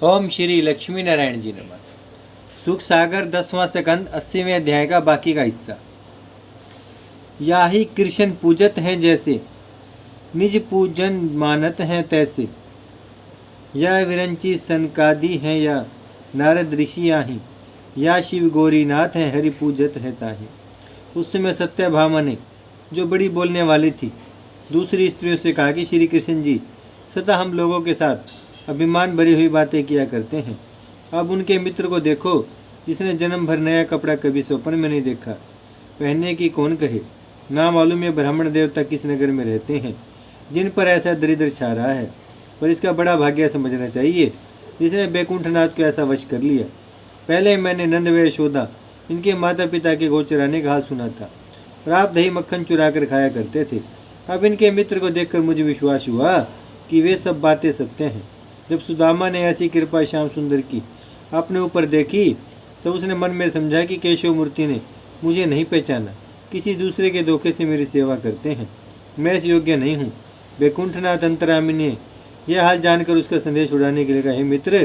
ओम श्री लक्ष्मी नारायण जी नमः। सुख सागर 10वां स्कंद 80वें अध्याय का बाकी का हिस्सा। या ही कृष्ण पूजत हैं जैसे, निज पूजन मानत हैं तैसे। या विरंची सनकादि हैं या नारद ऋषि आही। या शिव गौरीनाथ हैं हरि पूजत है ताही। उस समय सत्यभामा ने, जो बड़ी बोलने वाली थी, दूसरी स्त्रियों से कहा कि श्री कृष्ण जी सदा हम लोगों के साथ अभिमान भरी हुई बातें किया करते हैं। अब उनके मित्र को देखो, जिसने जन्म भर नया कपड़ा कभी स्वप्न में नहीं देखा, पहनने की कौन कहे। ना मालूम ये ब्राह्मण देवता किस नगर में रहते हैं जिन पर ऐसा दरिद्र छा रहा है। पर इसका बड़ा भाग्य समझना चाहिए जिसने बैकुंठनाथ को ऐसा वश कर लिया। पहले मैंने नंद व यशोदा इनके माता पिता के गौ चराने का हाथ सुना था और आप दही मक्खन चुरा कर खाया करते थे। अब इनके मित्र को देखकर मुझे विश्वास हुआ कि वे सब बातें सत्य हैं। जब सुदामा ने ऐसी कृपा श्याम सुंदर की अपने ऊपर देखी तो उसने मन में समझा कि केशव मूर्ति ने मुझे नहीं पहचाना, किसी दूसरे के धोखे से मेरी सेवा करते हैं, मैं इस योग्य नहीं हूँ। बैकुंठनाथ अंतरामी ने यह हाल जानकर उसका संदेश उड़ाने के लिए कहा, हे मित्र,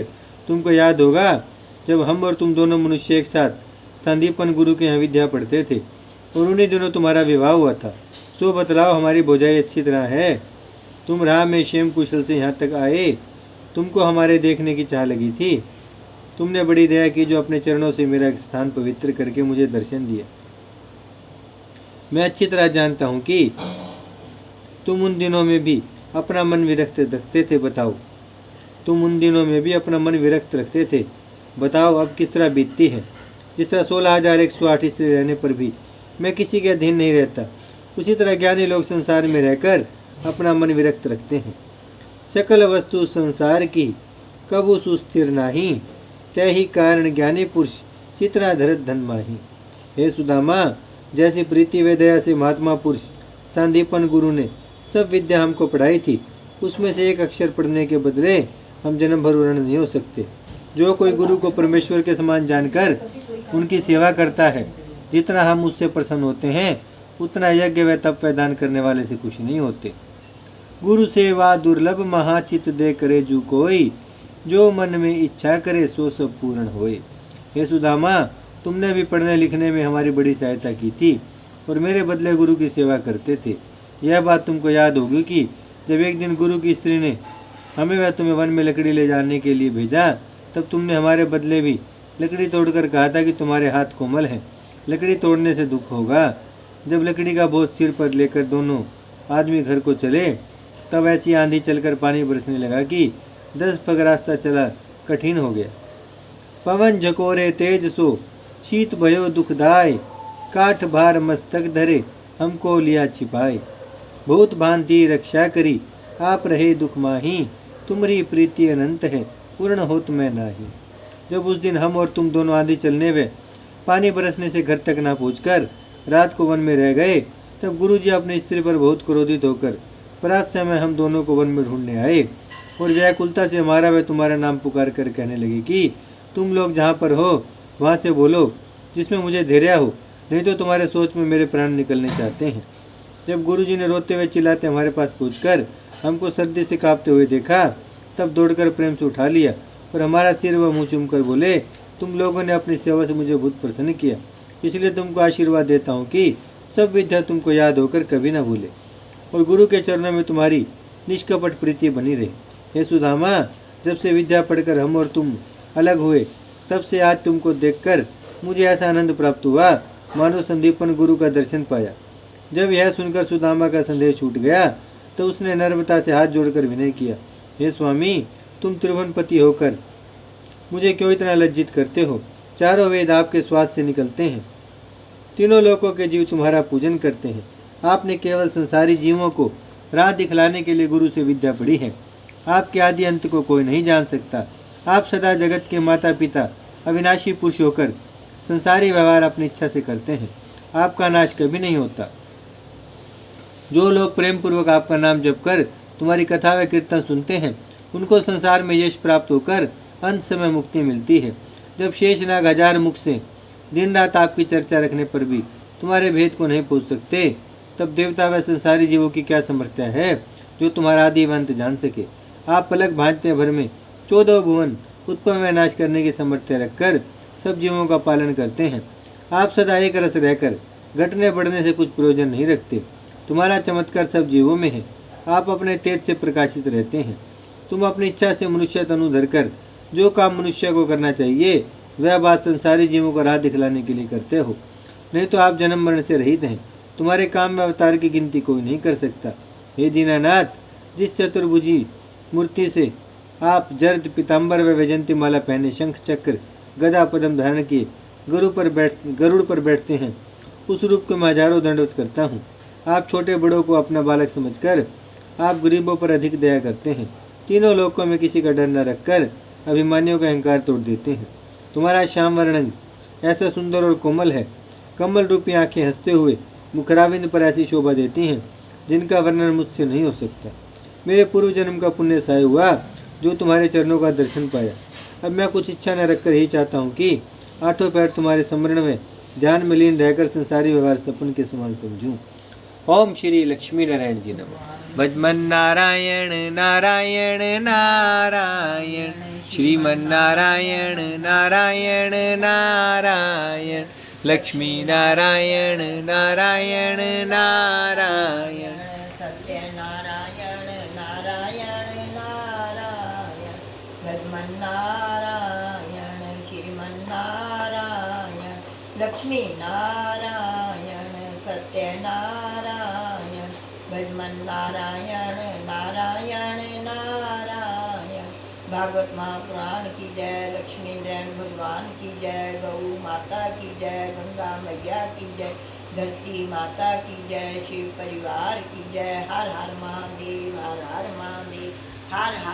तुमको याद होगा जब हम और तुम दोनों मनुष्य एक साथ संदीपन गुरु के यहाँ विद्या पढ़ते थे और उन्हीं दिनों तुम्हारा विवाह हुआ था। सो बतलाओ, हमारी भोजाई अच्छी तरह है? तुम राह में क्षेम कुशल से यहाँ तक आए, तुमको हमारे देखने की चाह लगी थी। तुमने बड़ी दया की जो अपने चरणों से मेरा स्थान पवित्र करके मुझे दर्शन दिया। मैं अच्छी तरह जानता हूँ कि तुम उन दिनों में भी अपना मन विरक्त रखते थे। बताओ, तुम उन दिनों में भी अपना मन विरक्त रखते थे। बताओ अब किस तरह बीतती है। जिस तरह 16,108 स्त्री रहने पर भी मैं किसी के अधीन नहीं रहता, उसी तरह ज्ञानी लोग संसार में रहकर अपना मन विरक्त रखते हैं। सकल वस्तु संसार की कबू सुस्थिर नाही, तय ही कारण ज्ञानी पुरुष चित्रा धरत धन माही। हे सुदामा, जैसी प्रीति व दया से महात्मा पुरुष सांदीपन गुरु ने सब विद्या हमको पढ़ाई थी, उसमें से एक अक्षर पढ़ने के बदले हम जन्म भर उन्नत नहीं हो सकते। जो कोई गुरु को परमेश्वर के समान जानकर उनकी सेवा करता है, जितना हम उससे प्रसन्न होते हैं उतना यज्ञ व तप व दान करने वाले से खुश नहीं होते। गुरु सेवा दुर्लभ महाचित दे करे जू कोई, जो मन में इच्छा करे सो सब पूर्ण होए। हे सुदामा, तुमने भी पढ़ने लिखने में हमारी बड़ी सहायता की थी और मेरे बदले गुरु की सेवा करते थे। यह बात तुमको याद होगी कि जब एक दिन गुरु की स्त्री ने हमें व तुम्हें वन में लकड़ी ले जाने के लिए भेजा, तब तुमने हमारे बदले भी लकड़ी तोड़कर कहा था कि तुम्हारे हाथ कोमल हैं, लकड़ी तोड़ने से दुख होगा। जब लकड़ी का बोझ सिर पर लेकर दोनों आदमी घर को चले, तब ऐसी आंधी चलकर पानी बरसने लगा कि 10 पग रास्ता चला कठिन हो गया। पवन झकोरे तेज सो, शीत भयो दुखदाय, काठ भार मस्तक धरे हमको लिया छिपाए। बहुत भांति रक्षा करी, आप रहे दुख माही, तुम्हारी प्रीति अनंत है, पूर्ण होत मैं नाही। जब उस दिन हम और तुम दोनों आंधी चलने व पानी बरसने से घर तक ना पहुँचकर रात को वन में रह गए, तब गुरुजी अपनी स्त्री पर बहुत क्रोधित होकर प्रात समय हम दोनों को वन में ढूंढने आए और व्याकुलता से हमारा व तुम्हारा नाम पुकार कर कहने लगे कि तुम लोग जहाँ पर हो वहाँ से बोलो, जिसमें मुझे धैर्य हो, नहीं तो तुम्हारे सोच में मेरे प्राण निकलने चाहते हैं। जब गुरुजी ने रोते हुए चिल्लाते हमारे पास पहुँचकर हमको सर्दी से कांपते हुए देखा, तब दौड़कर प्रेम से उठा लिया और हमारा सिर व मुँह चूमकर बोले, तुम लोगों ने अपनी सेवा से मुझे बहुत प्रसन्न किया, इसलिए तुमको आशीर्वाद देता हूँ कि सब विद्या तुमको याद होकर कभी ना भूले और गुरु के चरणों में तुम्हारी निष्कपट प्रीति बनी रहे। हे सुदामा, जब से विद्या पढ़कर हम और तुम अलग हुए, तब से आज तुमको देखकर मुझे ऐसा आनंद प्राप्त हुआ मानो संदीपन गुरु का दर्शन पाया। जब यह सुनकर सुदामा का संदेह छूट गया तो उसने नर्मता से हाथ जोड़कर विनय किया, हे स्वामी, तुम त्रिभुवनपति होकर मुझे क्यों इतना लज्जित करते हो? चारों वेद आपके श्वास से निकलते हैं, तीनों लोकों के जीव तुम्हारा पूजन करते हैं। आपने केवल संसारी जीवों को राह दिखलाने के लिए गुरु से विद्या पढ़ी है। आपके आदि अंत को कोई नहीं जान सकता। आप सदा जगत के माता पिता अविनाशी पुरुष होकर संसारी व्यवहार अपनी इच्छा से करते हैं। आपका नाश कभी नहीं होता। जो लोग प्रेम पूर्वक आपका नाम जप कर तुम्हारी कथा व कीर्तन सुनते हैं, उनको संसार में यश प्राप्त होकर अंत समय मुक्ति मिलती है। जब शेषनाग 1000 मुख से दिन रात आपकी चर्चा रखने पर भी तुम्हारे भेद को नहीं पूछ सकते, तब देवता व संसारी जीवों की क्या समर्थ्या है जो तुम्हारा आदि अंत जान सके। आप पलक भांजते भर में 14 भुवन उत्पन्न व नाश करने की सामर्थ्य रखकर सब जीवों का पालन करते हैं। आप सदा एक रस रहकर घटने बढ़ने से कुछ प्रयोजन नहीं रखते। तुम्हारा चमत्कार सब जीवों में है। आप अपने तेज से प्रकाशित रहते हैं। तुम अपनी इच्छा से मनुष्य तनु धरकर जो काम मनुष्य को करना चाहिए वह बात संसारी जीवों को राह दिखलाने के लिए करते हो। नहीं तो आप जन्म मरण से रहित हैं। तुम्हारे काम में अवतार की गिनती कोई नहीं कर सकता। हे दीनानाथ, जिस चतुर्भुजी मूर्ति से आप जर्द पीताम्बर व वैजंती माला पहने शंख चक्र गदा पद्म धारण किए गरुड़ पर बैठते हैं, उस रूप को मैं हजारों दंडवत करता हूँ। आप छोटे बड़ों को अपना बालक समझकर आप गरीबों पर अधिक दया करते हैं। तीनों लोकों में किसी का डर न रखकर अभिमानियों का अहंकार तोड़ देते हैं। तुम्हारा श्याम वर्ण ऐसा सुंदर और कोमल है। कमल रूपी आंखें हंसते हुए मुखराविंद पर ऐसी शोभा देती हैं जिनका वर्णन मुझसे नहीं हो सकता। मेरे पूर्व जन्म का पुण्य सहाय हुआ जो तुम्हारे चरणों का दर्शन पाया। अब मैं कुछ इच्छा न रखकर यही चाहता हूँ कि आठों पैर तुम्हारे स्मरण में ध्यान में लीन रहकर संसारी व्यवहार सपन के समान समझूं। ओम श्री लक्ष्मी नारायण जी नमः। भजमन नारायण नारायण नारायण, श्रीमन नारायण नारायण नारायण, लक्ष्मी नारायण नारायण नारायण, सत्य नारायण नारायण नारायण, भजमन नारायण श्रीमन नारायण, लक्ष्मी नारायण सत्य नारायण, भजमन नारायण नारायण नारायण। भागवत महापुराण की जय, लक्ष्मी नारायण भगवान की जय, गौ माता की जय, गंगा मैया की जय, धरती माता की जय, शिव परिवार की जय। हर हर महादेव, हर हर महादेव, हर हर